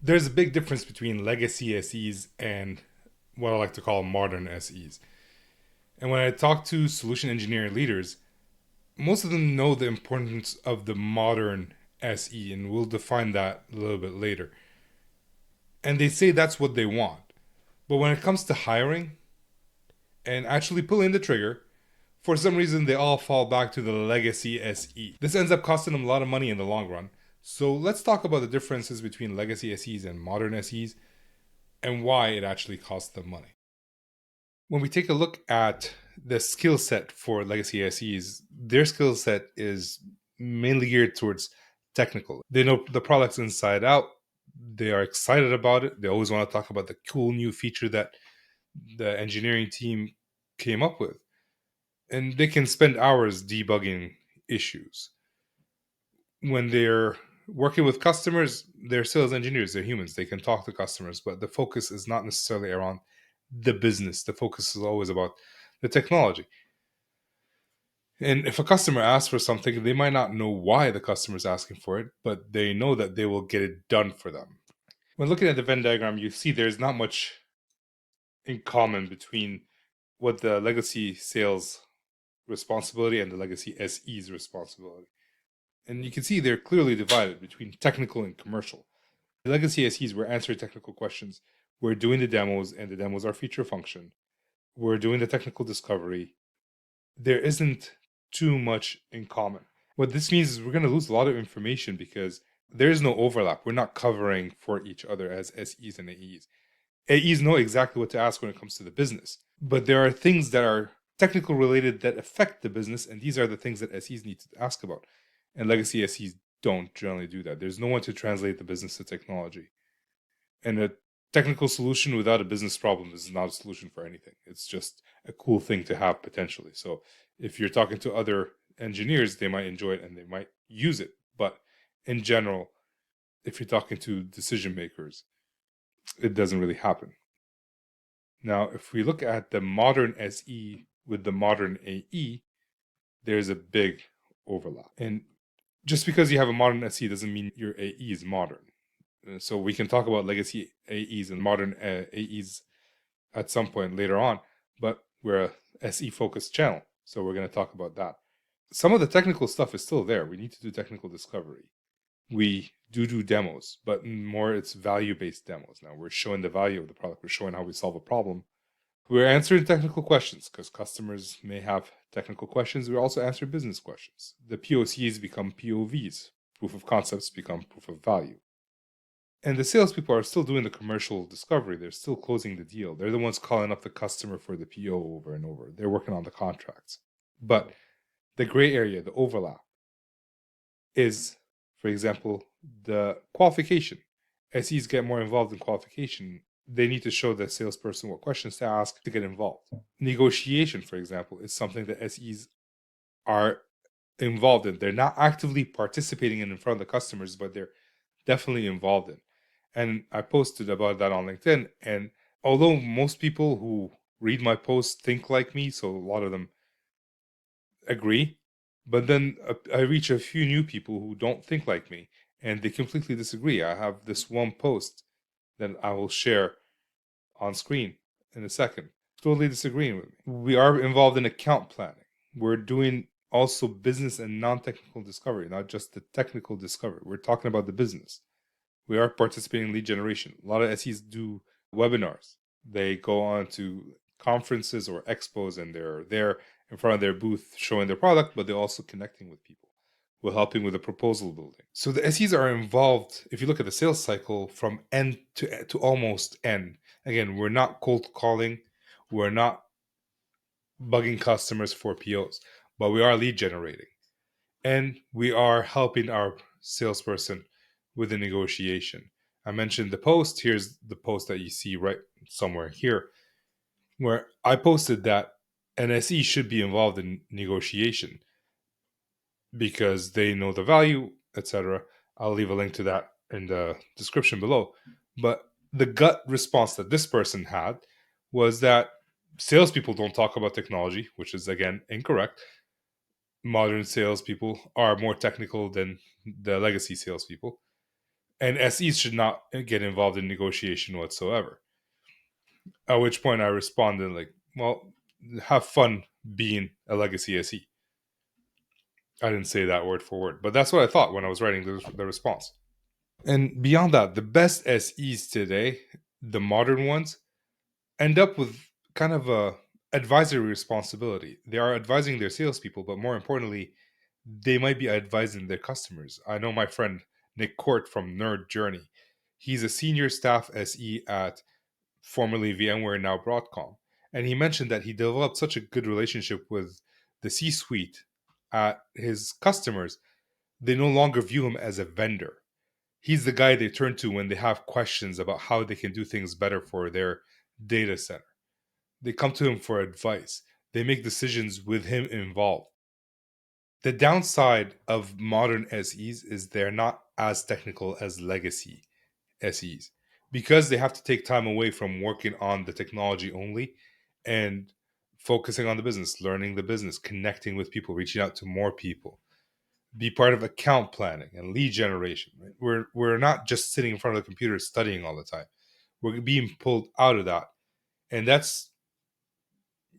There's a big difference between legacy SEs and what I like to call modern SEs. And when I talk to solution engineering leaders, most of them know the importance of the modern SE, and we'll define that a little bit later. And they say that's what they want. But when it comes to hiring and actually pulling the trigger, for some reason they all fall back to the legacy SE. This ends up costing them a lot of money in the long run. So let's talk about the differences between legacy SEs and modern SEs and why it actually costs them money. When we take a look at the skill set for legacy SEs, their skill set is mainly geared towards technical. They know the products inside out. They are excited about it. They always want to talk about the cool new feature that the engineering team came up with. And they can spend hours debugging issues. When they're working with customers, they're sales engineers, they're humans, they can talk to customers, but the focus is not necessarily around the business. The focus is always about the technology. And if a customer asks for something, they might not know why the customer is asking for it, but they know that they will get it done for them. When looking at the Venn diagram, you see there's not much in common between what the legacy sales responsibility and the legacy SE's responsibility. And you can see they're clearly divided between technical and commercial. The legacy SEs were answering technical questions. We're doing the demos, and the demos are feature function. We're doing the technical discovery. There isn't too much in common. What this means is we're going to lose a lot of information because there is no overlap. We're not covering for each other as SEs and AEs. AEs know exactly what to ask when it comes to the business, but there are things that are technical related that affect the business, and these are the things that SEs need to ask about. And legacy SEs don't generally do that. There's no one to translate the business to technology. And a technical solution without a business problem is not a solution for anything. It's just a cool thing to have potentially. So if you're talking to other engineers, they might enjoy it and they might use it. But in general, if you're talking to decision makers, it doesn't really happen. Now, if we look at the modern SE with the modern AE, there's a big overlap. And just because you have a modern SE doesn't mean your AE is modern. So we can talk about legacy AEs and modern AEs at some point later on, but we're a SE focused channel, so we're going to talk about that. Some of the technical stuff is still there. We need to do technical discovery. We do demos, but more it's value-based demos. Now we're showing the value of the product. We're showing how we solve a problem. We're answering technical questions because customers may have technical questions. We also answer business questions. The POCs become POVs. Proof of concepts become proof of value. And the salespeople are still doing the commercial discovery. They're still closing the deal. They're the ones calling up the customer for the PO over and over. They're working on the contracts. But the gray area, the overlap, is, for example, the qualification. SEs get more involved in qualification. They need to show the salesperson what questions to ask to get involved. Negotiation, for example, is something that SEs are involved in. They're not actively participating in front of the customers, but they're definitely involved in. And I posted about that on LinkedIn. And although most people who read my posts think like me, so a lot of them agree, but then I reach a few new people who don't think like me and they completely disagree. I have this one post that I will share on screen in a second, totally disagreeing with me. We are involved in account planning. We're doing also business and non-technical discovery, not just the technical discovery. We're talking about the business. We are participating in lead generation. A lot of SEs do webinars. They go on to conferences or expos and they're there in front of their booth showing their product, but they're also connecting with people. We're helping with the proposal building. So the SEs are involved, if you look at the sales cycle, from end to almost end. Again, we're not cold calling. We're not bugging customers for POs, but we are lead generating. And we are helping our salesperson with the negotiation. I mentioned the post. Here's the post that you see right somewhere here, where I posted that an SE should be involved in negotiation because they know the value, etc. I'll leave a link to that in the description below. But the gut response that this person had was that salespeople don't talk about technology, which is again incorrect. Modern salespeople are more technical than the legacy salespeople. And SEs should not get involved in negotiation whatsoever. At which point I responded like, well, have fun being a legacy SE. I didn't say that word for word, but that's what I thought when I was writing the response. And beyond that, the best SEs today, the modern ones, end up with kind of a advisory responsibility. They are advising their salespeople, but more importantly, they might be advising their customers. I know my friend Nick Court from Nerd Journey. He's a senior staff SE at formerly VMware, now Broadcom. And he mentioned that he developed such a good relationship with the C suite at his customers, they no longer view him as a vendor. He's the guy they turn to when they have questions about how they can do things better for their data center. They come to him for advice. They make decisions with him involved. The downside of modern SEs is they're not as technical as legacy SEs because they have to take time away from working on the technology only and focusing on the business, learning the business, connecting with people, reaching out to more people, be part of account planning and lead generation. Right? We're not just sitting in front of the computer studying all the time. We're being pulled out of that, and that's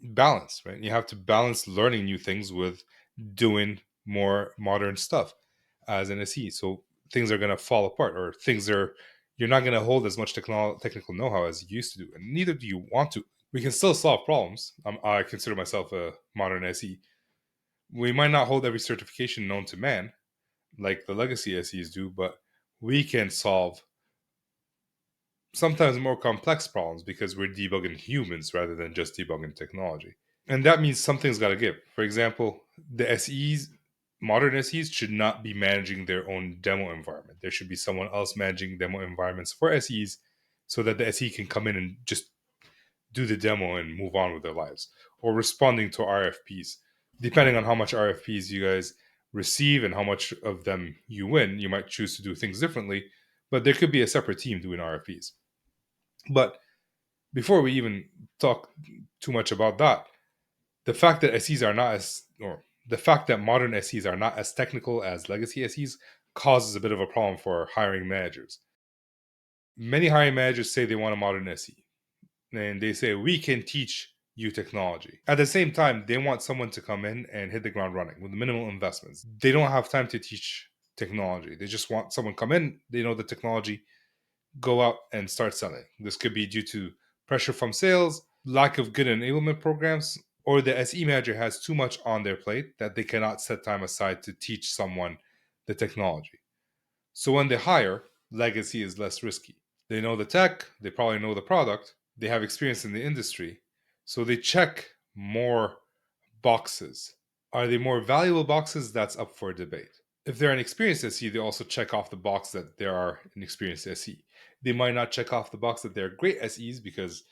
balance, right? You have to balance learning new things with doing more modern stuff as an SE. So things are going to fall apart, or things are you're not going to hold as much technical know-how as you used to do, and neither do you want to. We can still solve problems. I consider myself a modern SE. We might not hold every certification known to man, like the legacy SEs do, but we can solve sometimes more complex problems because we're debugging humans rather than just debugging technology. And that means something's got to give. For example, the SEs, modern SEs, should not be managing their own demo environment. There should be someone else managing demo environments for SEs so that the SE can come in and just do the demo and move on with their lives, or responding to RFPs. Depending on how much RFPs you guys receive and how much of them you win, you might choose to do things differently, but there could be a separate team doing RFPs. But before we even talk too much about that, the fact that SEs are not as, or the fact that modern SEs are not as technical as legacy SEs causes a bit of a problem for hiring managers. Many hiring managers say they want a modern SE, and they say, we can teach you technology. At the same time, they want someone to come in and hit the ground running with minimal investments. They don't have time to teach technology. They just want someone come in, they know the technology, go out and start selling. This could be due to pressure from sales, lack of good enablement programs, or the SE manager has too much on their plate that they cannot set time aside to teach someone the technology. So when they hire, legacy is less risky. They know the tech, they probably know the product, they have experience in the industry, so they check more boxes. Are they more valuable boxes? That's up for debate. If they're an experienced SE, they also check off the box that they are an experienced SE. They might not check off the box that they're great SEs because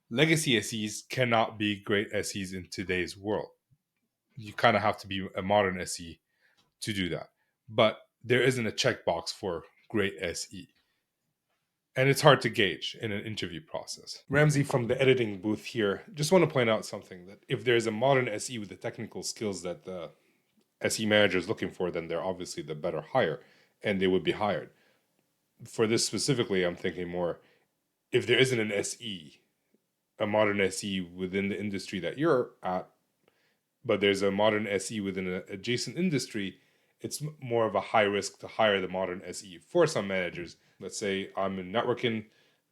legacy SEs cannot be great SEs in today's world. You kind of have to be a modern SE to do that. But there isn't a checkbox for great SE. And it's hard to gauge in an interview process. Ramsey from the editing booth here just want to point out something that if there's a modern SE with the technical skills that the SE manager is looking for, then they're obviously the better hire and they would be hired. For this specifically, I'm thinking more if there isn't an SE, a modern SE within the industry that you're at, but there's a modern SE within an adjacent industry, it's more of a high risk to hire the modern SE for some managers. Let's say I'm in networking,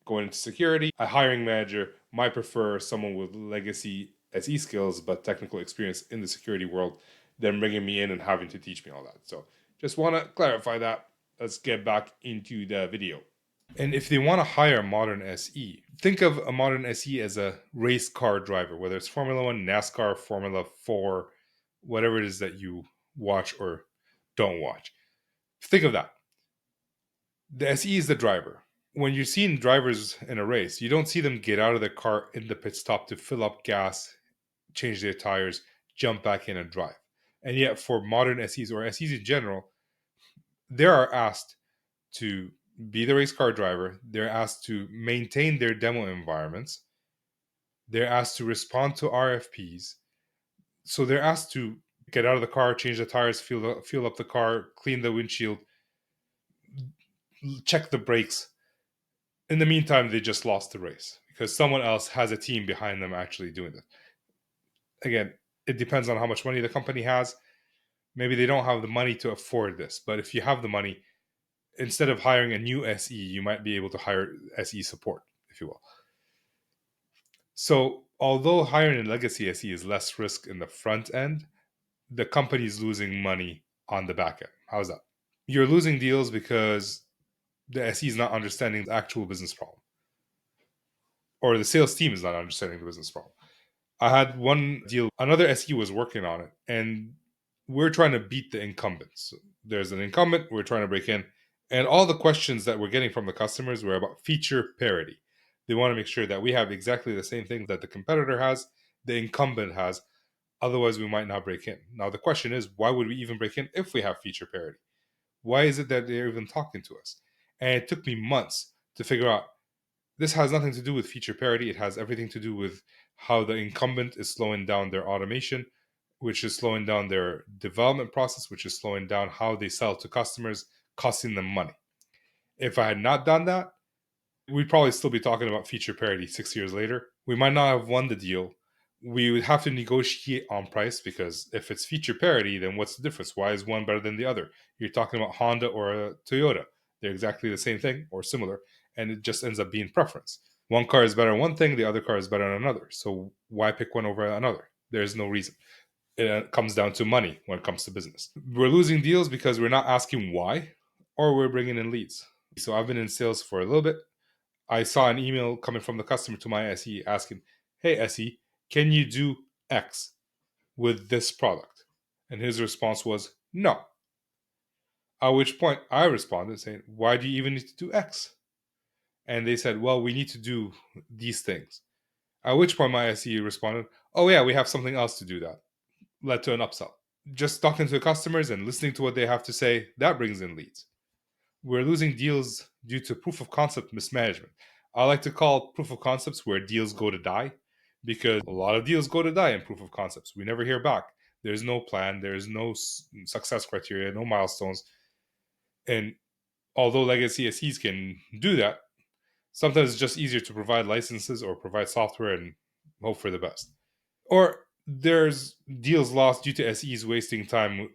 going into security. A hiring manager might prefer someone with legacy SE skills but technical experience in the security world than bringing me in and having to teach me all that. So just want to clarify that. Let's get back into the video. And if they want to hire a modern SE, think of a modern SE as a race car driver, whether it's Formula One, NASCAR, Formula 4, whatever it is that you watch or don't watch. Think of that. The SE is the driver. When you're seeing drivers in a race, you don't see them get out of the car in the pit stop to fill up gas, change their tires, jump back in and drive. And yet, for modern SEs or SEs in general, they are asked to be the race car driver. They're asked to maintain their demo environments. They're asked to respond to RFPs. So they're asked to get out of the car, change the tires, fuel up the car, clean the windshield. check the brakes. In the meantime, they just lost the race because someone else has a team behind them actually doing it. Again, it depends on how much money the company has. Maybe they don't have the money to afford this, but if you have the money, instead of hiring a new SE, you might be able to hire SE support, if you will. So, although hiring a legacy SE is less risk in the front end, the company is losing money on the back end. How's that? You're losing deals because the SE is not understanding the actual business problem, or the sales team is not understanding the business problem. I had one deal, another SE was working on it, and we're trying to beat the incumbents. So there's an incumbent, we're trying to break in, and all the questions that we're getting from the customers were about feature parity. They want to make sure that we have exactly the same thing that the competitor has, the incumbent has, otherwise we might not break in. Now the question is, why would we even break in if we have feature parity? Why is it that they're even talking to us? And it took me months to figure out this has nothing to do with feature parity. It has everything to do with how the incumbent is slowing down their automation, which is slowing down their development process, which is slowing down how they sell to customers, costing them money. If I had not done that, we'd probably still be talking about feature parity 6 years later. We might not have won the deal. We would have to negotiate on price because if it's feature parity, then what's the difference? Why is one better than the other? You're talking about Honda or a Toyota. They're exactly the same thing or similar, and it just ends up being preference. One car is better on one thing, the other car is better on another. So why pick one over another? There's no reason. It comes down to money when it comes to business. We're losing deals because we're not asking why, or we're bringing in leads. So I've been in sales for a little bit. I saw an email coming from the customer to my SE asking, "Hey SE, can you do X with this product?" And his response was no. At which point I responded saying, "Why do you even need to do X?" And they said, "Well, we need to do these things." At which point my SE responded, "Oh yeah, we have something else to do that." Led to an upsell. Just talking to the customers and listening to what they have to say, that brings in leads. We're losing deals due to proof of concept mismanagement. I like to call proof of concepts where deals go to die because a lot of deals go to die in proof of concepts. We never hear back. There's no plan, there's no success criteria, no milestones. And although legacy SEs can do that, sometimes it's just easier to provide licenses or provide software and hope for the best. Or there's deals lost due to SEs wasting time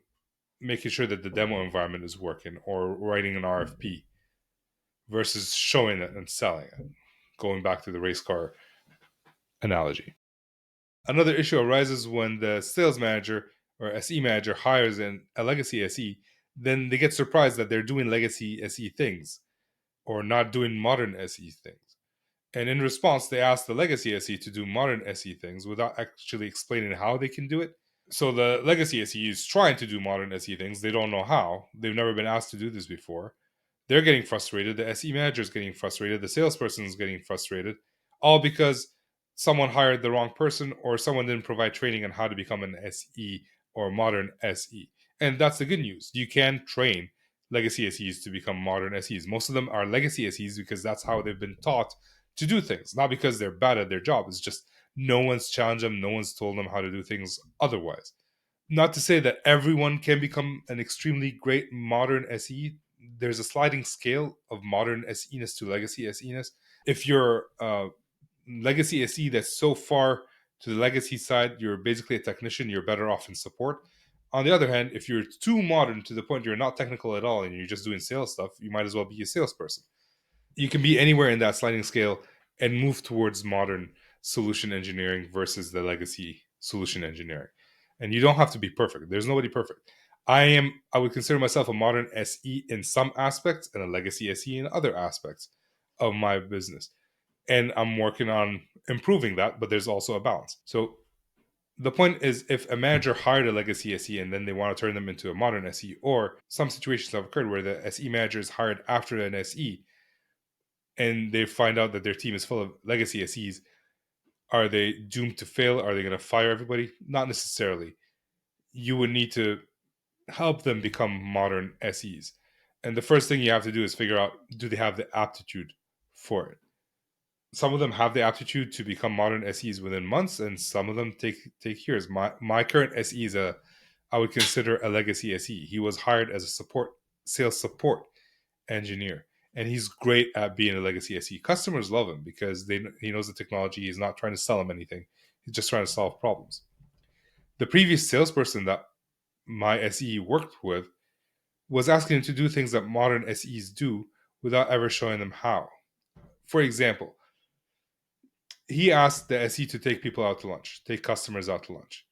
making sure that the demo environment is working or writing an RFP versus showing it and selling it. Going back to the race car analogy. Another issue arises when the sales manager or SE manager hires a legacy SE, then they get surprised that they're doing legacy SE things or not doing modern SE things. And in response, they ask the legacy SE to do modern SE things without actually explaining how they can do it. So the legacy SE is trying to do modern SE things. They don't know how. They've never been asked to do this before. They're getting frustrated. The SE manager is getting frustrated. The salesperson is getting frustrated, all because someone hired the wrong person or someone didn't provide training on how to become an SE or modern SE. And that's the good news. You can train legacy SEs to become modern SEs. Most of them are legacy SEs because that's how they've been taught to do things, not because they're bad at their job. It's just no one's challenged them, no one's told them how to do things otherwise. Not to say that everyone can become an extremely great modern SE. There's a sliding scale of modern SE-ness to legacy SE-ness. If you're legacy SE that's so far to the legacy side, you're basically a technician, you're better off in support. On the other hand, if you're too modern to the point you're not technical at all and you're just doing sales stuff, you might as well be a salesperson. You can be anywhere in that sliding scale and move towards modern solution engineering versus the legacy solution engineering. And you don't have to be perfect. There's nobody perfect. I would consider myself a modern SE in some aspects and a legacy SE in other aspects of my business. And I'm working on improving that, but there's also a balance. So the point is, if a manager hired a legacy SE and then they want to turn them into a modern SE, or some situations have occurred where the SE manager is hired after an SE and they find out that their team is full of legacy SEs, are they doomed to fail? Are they going to fire everybody? Not necessarily. You would need to help them become modern SEs. And the first thing you have to do is figure out, do they have the aptitude for it? Some of them have the aptitude to become modern SEs within months, and some of them take years. My current SE is I would consider a legacy SE. He was hired as a sales support engineer, and he's great at being a legacy SE. Customers love him because he knows the technology. He's not trying to sell them anything. He's just trying to solve problems. The previous salesperson that my SE worked with was asking him to do things that modern SEs do without ever showing them how. For example, he asked the SE to take people out to lunch, take customers out to lunch.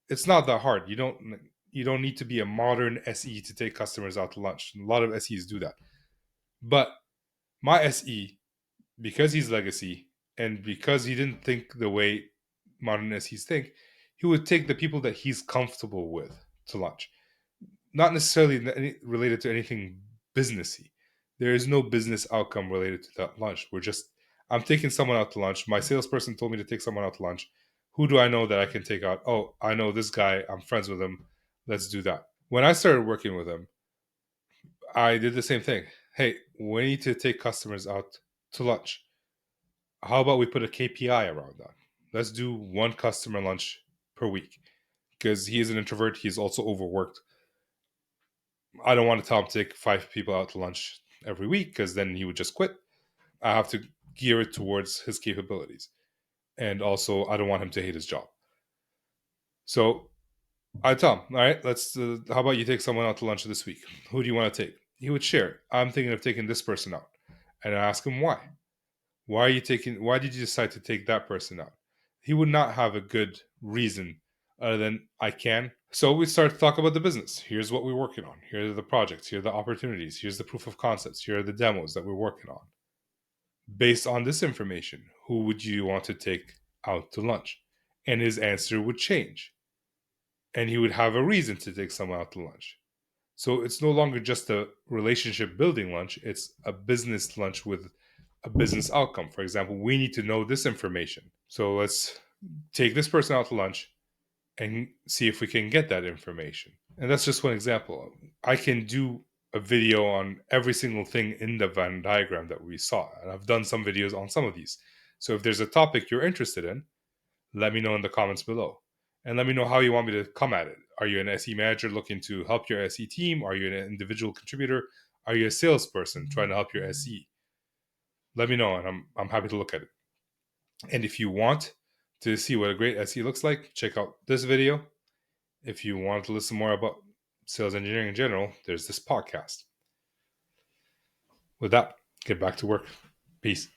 It's not that hard. You don't need to be a modern SE to take customers out to lunch. A lot of SEs do that. But my SE, because he's legacy and because he didn't think the way modern SEs think, he would take the people that he's comfortable with to lunch. Not necessarily related to anything businessy. There is no business outcome related to that lunch. I'm taking someone out to lunch. My salesperson told me to take someone out to lunch. Who do I know that I can take out? Oh, I know this guy. I'm friends with him. Let's do that. When I started working with him, I did the same thing. Hey, we need to take customers out to lunch. How about we put a KPI around that? Let's do one customer lunch per week. Because he is an introvert, he's also overworked. I don't want to tell him to take 5 people out to lunch every week because then he would just quit. I have to gear it towards his capabilities. And also, I don't want him to hate his job. So I tell him, all right, how about you take someone out to lunch this week? Who do you want to take? He would share. I'm thinking of taking this person out. And I ask him why. Why did you decide to take that person out? He would not have a good reason other than I can. So we start to talk about the business. Here's what we're working on. Here are the projects. Here are the opportunities. Here's the proof of concepts. Here are the demos that we're working on. Based on this information, who would you want to take out to lunch? And his answer would change. And he would have a reason to take someone out to lunch. So it's no longer just a relationship building lunch, it's a business lunch with a business outcome. For example, we need to know this information. So let's take this person out to lunch and see if we can get that information. And that's just one example. I can do a video on every single thing in the Venn diagram that we saw. And I've done some videos on some of these. So if there's a topic you're interested in, let me know in the comments below. And let me know how you want me to come at it. Are you an SE manager looking to help your SE team? Are you an individual contributor? Are you a salesperson trying to help your SE? Let me know, and I'm happy to look at it. And if you want to see what a great SE looks like, check out this video. If you want to listen more about sales engineering in general, there's this podcast. With that, get back to work. Peace.